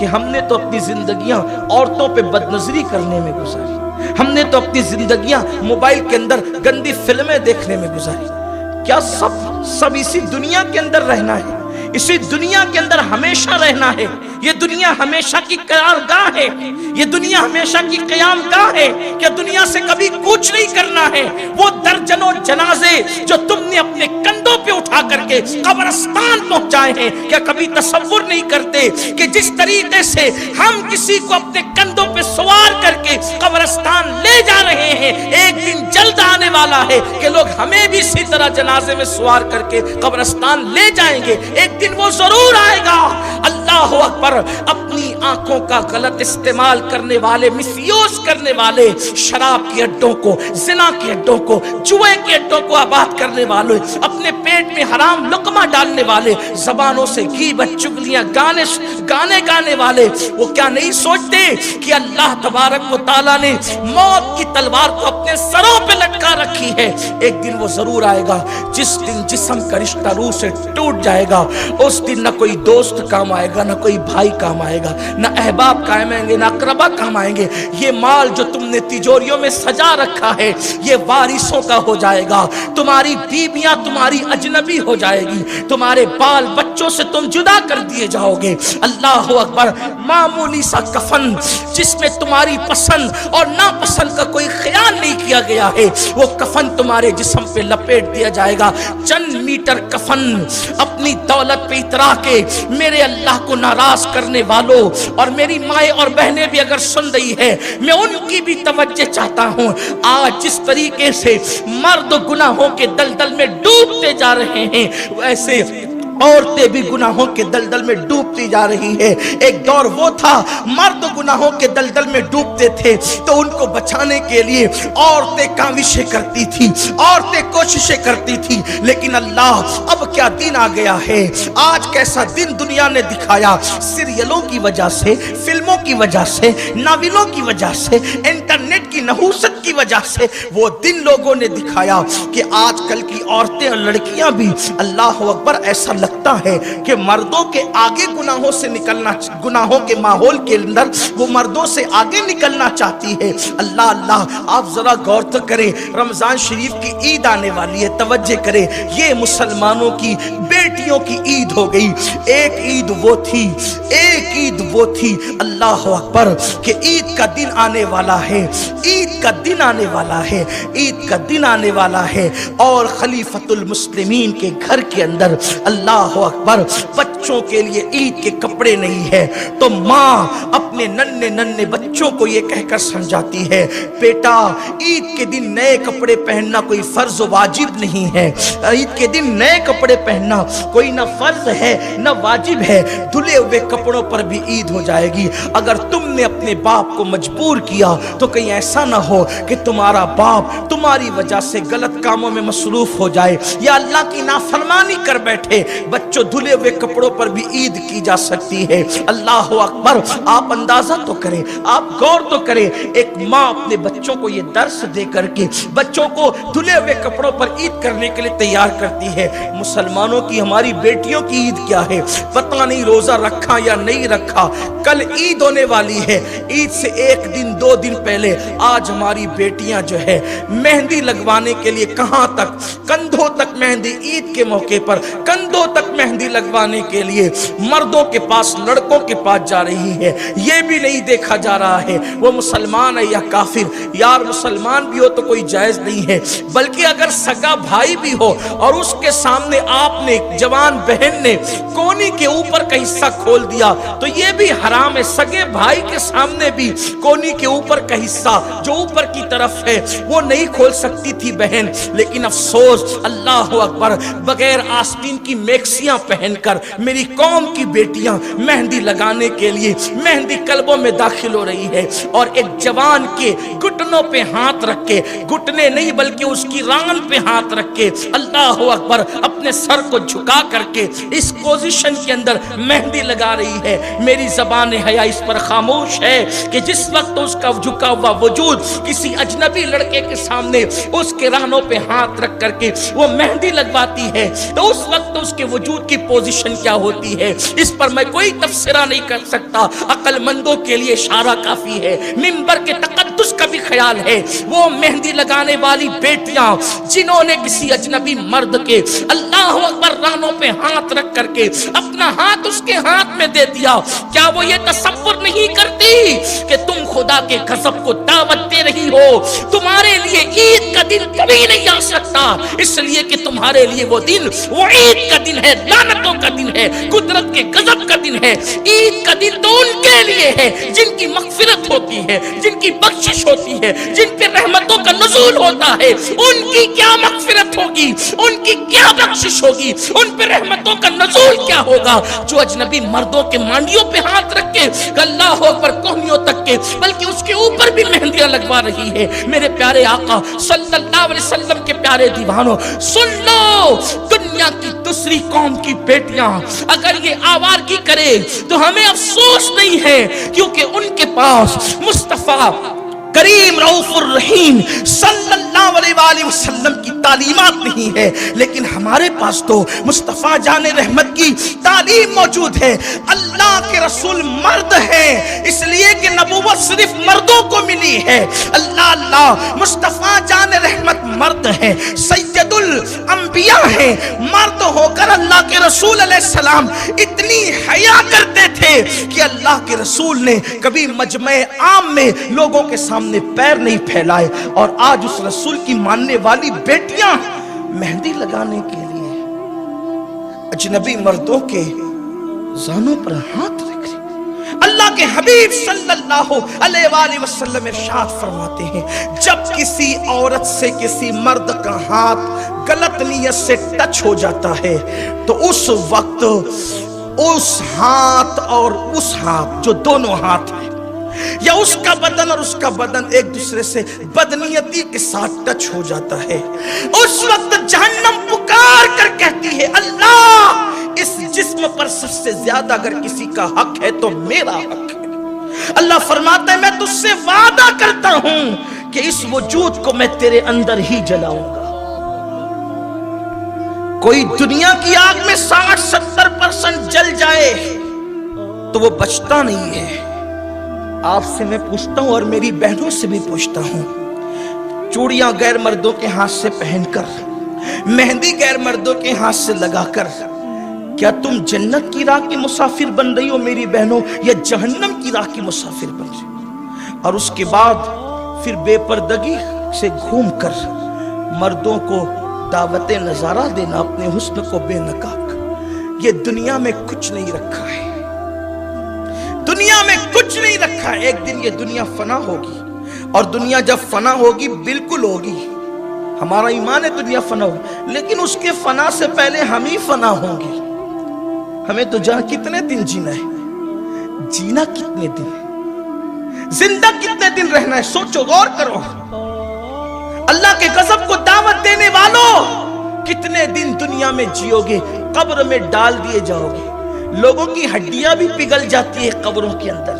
کہ ہم نے تو اپنی زندگیاں عورتوں پہ بدنظری کرنے میں گزاری، ہم نے تو اپنی زندگیاں موبائل کے اندر گندی فلمیں دیکھنے میں گزاری۔ کیا سب اسی دنیا کے اندر رہنا ہے؟ اسی دنیا کے اندر ہمیشہ رہنا ہے؟ یہ دنیا ہمیشہ کی قرارگاہ ہے، یہ دنیا ہمیشہ کی قیام گاہ ہے، کہ دنیا سے کبھی کچھ نہیں کرنا ہے۔ وہ درجنوں جنازے جو تم نے اپنے کندھوں پہ اٹھا کر کے قبرستان پہنچائے ہیں، کیا کبھی تصور نہیں کرتے کہ جس طریقے سے ہم کسی کو اپنے کندھوں پہ سوار کر کے قبرستان لے جا رہے ہیں، ایک دن جلد آنے والا ہے کہ لوگ ہمیں بھی اسی طرح جنازے میں سوار کر کے قبرستان لے جائیں گے۔ ایک دن وہ ضرور آئے گا۔ اللہ اکبر۔ اپنی آنکھوں کا غلط استعمال کرنے والے، مس یوز کرنے والے، شراب کے اڈوں کو، زنا کے اڈوں کو، جوئے کے اڈوں کو آباد کرنے والے، اپنے پیٹ میں حرام لقمہ ڈالنے والے، زبانوں سے غیبت چغلیاں گانے گانے والے، وہ کیا نہیں سوچتے کہ اللہ تبارک و تعالیٰ نے موت کی تلوار کو اپنے سروں پہ لٹکا رکھی ہے؟ ایک دن وہ ضرور آئے گا جس دن جسم کا رشتہ روح سے ٹوٹ جائے گا۔ اس دن نہ کوئی دوست کام آئے گا، نہ کوئی بھائی کام آئے گا، نہ احباب کام آئیں گے، نہ اقربا کام آئیں گے۔ یہ مال جو تم نے تجوریوں میں سجا رکھا ہے، یہ وارثوں کا ہو جائے گا۔ تمہاری بیویاں تمہاری اجنبی ہو جائے گی، تمہارے بال بچوں سے تم جدا کر دیے جاؤ گے۔ اللہ اکبر۔ معمولی سا کفن جس میں تمہاری پسند اور ناپسند کا کوئی خیال نہیں کیا گیا ہے، وہ کفن تمہارے جسم پہ لپیٹ دیا جائے گا۔ چند میٹر کفن اپنی دولت پہ اترا کے میرے اللہ کو ناراض کرنے والوں، اور میری مائیں اور بہنیں بھی اگر سن رہی ہے، میں ان کی بھی توجہ چاہتا ہوں۔ آج جس طریقے سے مرد گناہوں کے دلدل میں ڈوبتے جا رہے ہیں، ویسے عورتیں بھی گناہوں کے دلدل میں ڈوبتی جا رہی ہے۔ ایک دور وہ تھا مرد گناہوں کے دلدل میں ڈوبتے تھے تو ان کو بچانے کے لیے عورتیں کاوشیں کرتی تھی، عورتیں کوششیں کرتی تھی، لیکن اللہ اب کیا دن آ گیا ہے، آج کیسا دن دنیا نے دکھایا۔ سیریلوں کی وجہ سے، فلموں کی وجہ سے، ناولوں کی وجہ سے، انٹرنیٹ کی نحوست کی وجہ سے وہ دن لوگوں نے دکھایا کہ آج کل کی عورتیں اور لڑکیاں بھی، اللہ اکبر، ایسا لگتا ہے کہ مردوں کے آگے گناہوں سے نکلنا، گناہوں کے ماحول کے اندر وہ مردوں سے آگے نکلنا چاہتی ہے۔ اللہ اللہ، آپ ذرا غور تو کریں، رمضان شریف کی عید آنے والی ہے، توجہ کریں، یہ مسلمانوں کی بیٹیوں کی عید ہو گئی۔ ایک عید وہ تھی، ایک عید وہ تھی، اللہ اکبر، کہ عید کا دن آنے والا ہے، عید کا دن آنے والا ہے، عید کا دن آنے والا ہے، اور خلیفۃ المسلمین کے گھر کے اندر، اللہ اکبر، بچوں کے لیے عید کے کپڑے نہیں ہے، تو ماں اپنے ننھے ننھے بچوں کو یہ کہہ کر سمجھاتی ہے، بیٹا عید کے دن نئے کپڑے پہننا کوئی فرض و واجب نہیں ہے، عید کے دن نئے کپڑے پہننا کوئی نہ فرض ہے نہ واجب ہے، دھلے ہوئے کپڑوں پر بھی عید ہو جائے گی۔ اگر تم نے اپنے باپ کو مجبور کیا تو کہیں ایسا نہ ہو کہ تمہارا باپ تمہاری وجہ سے غلط کاموں میں مصروف ہو جائے یا اللہ کی نافرمانی کر بیٹھے۔ بچوں، دھلے ہوئے کپڑوں پر بھی عید کی جا سکتی ہے۔ اللہ اکبر۔ آپ اندازہ تو کریں، آپ غور تو کریں، ایک ماں اپنے بچوں کو یہ درس دے کر کے بچوں کو دھلے ہوئے کپڑوں پر عید کرنے کے لیے تیار کرتی ہے۔ مسلمانوں کی، ہماری بیٹیوں کی عید کیا ہے؟ پتہ نہیں روزہ رکھا یا نہیں رکھا، کل عید ہونے والی ہے، عید سے ایک دن دو دن پہلے آج ہماری بیٹیاں جو ہے مہندی لگوانے کے لیے کہاں تک، کندھوں تک مہندی، عید کے موقع پر کندھوں تک مہندی لگوانے کے لیے مردوں کے پاس، لڑکوں کے پاس جا رہی ہے۔ یہ بھی نہیں دیکھا جا رہا ہے وہ مسلمان ہے یا کافر۔ یار مسلمان بھی ہو تو کوئی جائز نہیں ہے، بلکہ اگر سگا بھائی بھی ہو اور اس کے سامنے آپ نے، جوان بہن نے کونی کے اوپر کا حصہ کھول دیا تو یہ بھی حرام ہے۔ سگے بھائی کے سامنے بھی کونی کے اوپر کا حصہ جو اوپر کی طرف ہے وہ نہیں کھول سکتی تھی بہن، لیکن افسوس، اللہ اکبر، بغیر آستین کی میکسیاں پہن کر میری قوم کی بیٹیاں مہندی لگانے کے لیے مہندی قلبوں میں داخل ہو رہی ہے، اور ایک جوان کے گھٹنوں پہ ہاتھ رکھ کے، گھٹنے نہیں بلکہ اس کی ران پہ ہاتھ رکھ کے، اللہ اکبر، اپنے سر کو جھکا کر کے اس پوزیشن کے اندر مہندی لگا رہی ہے۔ میری زبان حیا اس پر خاموش ہے کہ جس وقت اس کا جھکا ہوا وجود کسی اجنبی لڑکے کے سامنے اس کے رانوں پہ ہاتھ رکھ کر کے وہ مہندی لگواتی ہے تو اس وقت اس کے وجود کی پوزیشن کیا ہوتی ہے اس پر میں کوئی تبصرہ نہیں کر سکتا، عقل مندوں کے لیے اشارہ کافی ہے۔ منبر کے تقدس کا بھی خیال ہے، وہ مہندی لگانے والی بیٹیاں جنہوں نے کسی اجنبی مرد کے اللہ اکبر رانوں پہ ہاتھ رکھ کر کے اپنا ہاتھ اس کے ہاتھ میں دے دیا، کیا وہ یہ تصور نہیں کرتی کہ تم خدا کے غضب کو دعوت دے رہی ہو؟ تمہارے لیے عید کا دن کبھی نہیں آ سکتا، اس لیے کہ تمہارے لیے وہ دن وہ عید کا دن ہے، لعنتوں کا دن ہے، قدرت کے غضب کا دن ہے۔ عید کا دن تو ان کے لیے ہے جن کی مغفرت ہوتی ہے، جن کی بخشش ہوتی ہے، جن پہ رحمتوں کا نزول ہوتا ہے۔ ان کی کیا مغفرت ہوگی، ان کی کیا بخشش ہوگی، ان پہ رحمتوں کا نزول کیا ہوگا جو اجنبی مردوں کے مانڈیوں پہ ہاتھ رکھ کے اللہ اکبر کوہنیوں تک کے بلکہ اس کے اوپر بھی مہندیاں لگوا رہی ہے۔ میرے پیارے آقا صلی اللہ علیہ وسلم کے پیارے دیوانوں، سن لو، دنیا کی دوسری قوم کی بیٹیاں اگر یہ آوارگی کرے تو ہمیں افسوس نہیں ہے، کیونکہ ان کے پاس مصطفیٰ کریم رؤوف الرحیم صلی اللہ علیہ وآلہ وسلم کی تعلیمات نہیں ہے، لیکن ہمارے پاس تو مصطفیٰ جان رحمت کی تعلیم موجود ہے۔ اللہ کے رسول مرد ہیں، اس لیے کہ نبوت صرف مردوں کو ملی ہے۔ اللہ مصطفیٰ جان رحمت مرد ہیں، سید الانبیاء ہیں، مرد ہو کر اللہ کے رسول علیہ السلام اتنی حیا کرتے تھے کہ اللہ کے رسول نے کبھی مجمع عام میں لوگوں کے سامنے پیر نہیں پھیلائے، اور آج اس رسول کی ماننے والی بیٹیاں مہندی لگانے کے لیے اجنبی مردوں کے زانوں پر ہاتھ رکھ رہی۔ اللہ کے حبیب صلی اللہ علیہ وآلہ وسلم ارشاد فرماتے ہیں، جب کسی عورت سے کسی مرد کا ہاتھ غلط نیت سے ٹچ ہو جاتا ہے تو اس وقت اس ہاتھ اور اس ہاتھ، جو دونوں ہاتھ ہیں، یا اس کا بدن اور اس کا بدن ایک دوسرے سے بدنیتی کے ساتھ ٹچ ہو جاتا ہے، اس وقت جہنم پکار کر کہتی ہے، اللہ اس جسم پر سب سے زیادہ اگر کسی کا حق ہے تو میرا حق ہے۔ اللہ فرماتا ہے میں تجھ سے وعدہ کرتا ہوں کہ اس وجود کو میں تیرے اندر ہی جلاؤں گا۔ کوئی دنیا کی آگ میں 60-70% جل جائے تو وہ بچتا نہیں ہے۔ آپ سے میں پوچھتا ہوں اور میری بہنوں سے بھی پوچھتا ہوں، چوڑیاں غیر مردوں کے ہاتھ سے پہن کر، مہندی غیر مردوں کے ہاتھ سے لگا کر، کیا تم جنت کی راہ کی مسافر بن رہی ہو میری بہنوں، یا جہنم کی راہ کی مسافر بن رہی ہو؟ اور اس کے بعد پھر بے پردگی سے گھوم کر مردوں کو دعوت نظارہ دینا، اپنے حسن کو بے نقاب۔ یہ دنیا میں کچھ نہیں رکھا ہے، دنیا میں کچھ نہیں رکھا ہے۔ ایک دن یہ دنیا فنا ہوگی، اور دنیا جب فنا ہوگی بالکل ہوگی، ہمارا ایمان ہے دنیا فنا ہوگی، لیکن اس کے فنا سے پہلے ہم ہی فنا ہوں گے۔ ہمیں تو جہاں کتنے دن جینا ہے، جینا کتنے دن، زندہ کتنے دن رہنا ہے، سوچو، غور کرو۔ اللہ کے غضب کو دعوت دینے والوں، کتنے دن دنیا میں جیو گے؟ قبر میں ڈال دیے جاؤ گے، لوگوں کی ہڈیاں بھی پگھل جاتی ہے قبروں کے اندر،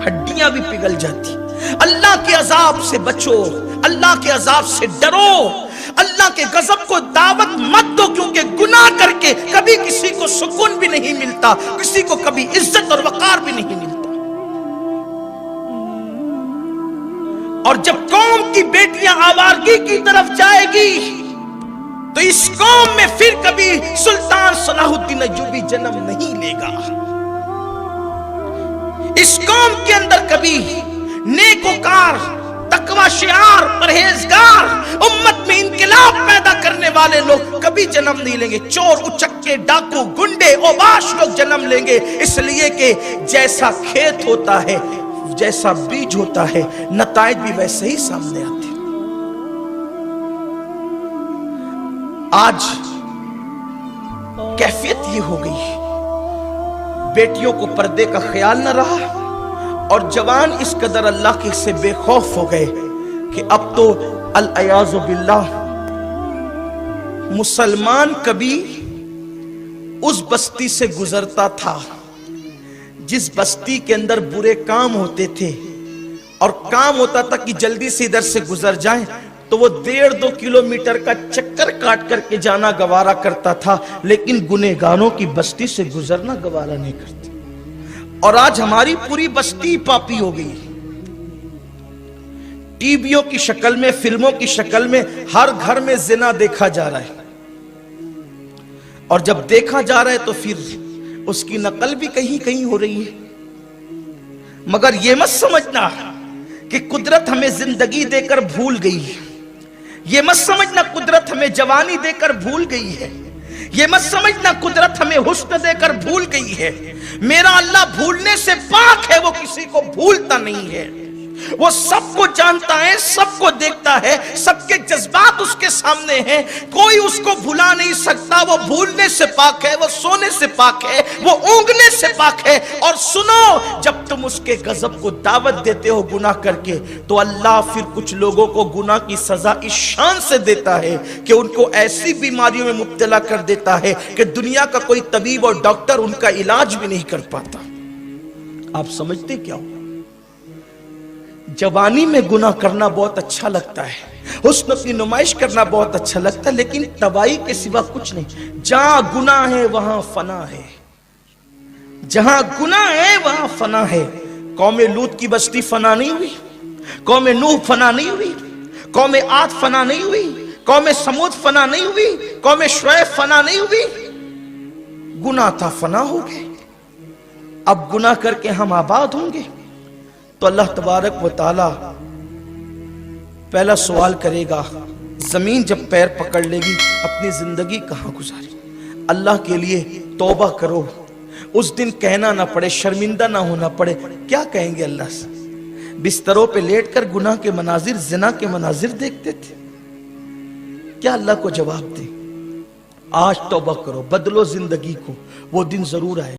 ہڈیاں بھی پگھل جاتی۔ اللہ کے عذاب سے بچو، اللہ کے عذاب سے ڈرو، اللہ کے غضب کو دعوت مت دو، کیونکہ گناہ کر کے کبھی کسی کو سکون بھی نہیں ملتا، کسی کو کبھی عزت اور وقار بھی نہیں ملتا۔ اور جب قوم کی بیٹیاں آوارگی کی طرف جائے گی تو اس قوم میں پھر کبھی سلطان صلاح الدین ایوبی جنم نہیں لے گا، اس قوم کے اندر کبھی نیکوکار، تقوی شعار، پرہیزگار، امت میں انقلاب پیدا کرنے والے لوگ کبھی جنم نہیں لیں گے۔ چور، اچکے، ڈاکو، گنڈے، اوباش لوگ جنم لیں گے، اس لیے کہ جیسا کھیت ہوتا ہے، جیسا بیج ہوتا ہے، نتائج بھی ویسے ہی سامنے آتے ہیں۔ آج کیفیت یہ ہو گئی، بیٹیوں کو پردے کا خیال نہ رہا، اور جوان اس قدر اللہ کے سے بے خوف ہو گئے کہ اب تو العیاذ باللہ مسلمان کبھی اس بستی سے گزرتا تھا جس بستی کے اندر برے کام ہوتے تھے، اور کام ہوتا تھا کہ جلدی سے ادھر سے گزر جائیں، تو وہ 1.5-2 کلومیٹر کا چکر کاٹ کر کے جانا گوارا کرتا تھا، لیکن گنہگاروں کی بستی سے گزرنا گوارا نہیں کرتا۔ اور آج ہماری پوری بستی پاپی ہو گئی، ٹی ویوں کی شکل میں، فلموں کی شکل میں ہر گھر میں زنا دیکھا جا رہا ہے، اور جب دیکھا جا رہا ہے تو پھر اس کی نقل بھی کہیں کہیں ہو رہی ہے۔ مگر یہ مت سمجھنا کہ قدرت ہمیں زندگی دے کر بھول گئی ہے، یہ مت سمجھنا قدرت ہمیں جوانی دے کر بھول گئی ہے، یہ مت سمجھنا قدرت ہمیں حسن دے کر بھول گئی ہے۔ میرا اللہ بھولنے سے پاک ہے، وہ کسی کو بھولتا نہیں ہے، وہ سب کو جانتا ہے، سب کو دیکھتا ہے، سب کے جذبات اس کے سامنے ہیں، کوئی اس کو بھلا نہیں سکتا۔ وہ بھولنے سے پاک ہے، وہ سونے سے پاک ہے، وہ اونگنے سے پاک ہے۔ اور سنو، جب تم اس کے غضب کو دعوت دیتے ہو گناہ کر کے، تو اللہ پھر کچھ لوگوں کو گناہ کی سزا اس شان سے دیتا ہے کہ ان کو ایسی بیماریوں میں مبتلا کر دیتا ہے کہ دنیا کا کوئی طبیب اور ڈاکٹر ان کا علاج بھی نہیں کر پاتا۔ آپ سمجھتے کیا ہو؟ جوانی میں گناہ کرنا بہت اچھا لگتا ہے، حسن کی نمائش کرنا بہت اچھا لگتا ہے، لیکن تباہی کے سوا کچھ نہیں۔ جہاں گناہ ہے وہاں فنا ہے، جہاں گناہ ہے وہاں فنا ہے۔ قوم لوط کی بستی فنا نہیں ہوئی، قوم نوح فنا نہیں ہوئی، قوم عاد فنا نہیں ہوئی، قوم سمود فنا نہیں ہوئی، قوم شعیب فنا نہیں ہوئی۔ گناہ تھا، فنا ہو گئے۔ اب گناہ کر کے ہم آباد ہوں گے تو اللہ تبارک و تعالی پہلا سوال کرے گا، زمین جب پیر پکڑ لے گی اپنی زندگی کہاں گزاری؟ اللہ کے لیے توبہ کرو، اس دن کہنا نہ پڑے، شرمندہ نہ ہونا پڑے۔ کیا کہیں گے اللہ سے؟ بستروں پہ لیٹ کر گناہ کے مناظر، زنا کے مناظر دیکھتے تھے، کیا اللہ کو جواب دیں؟ آج توبہ کرو، بدلو زندگی کو، وہ دن ضرور آئے۔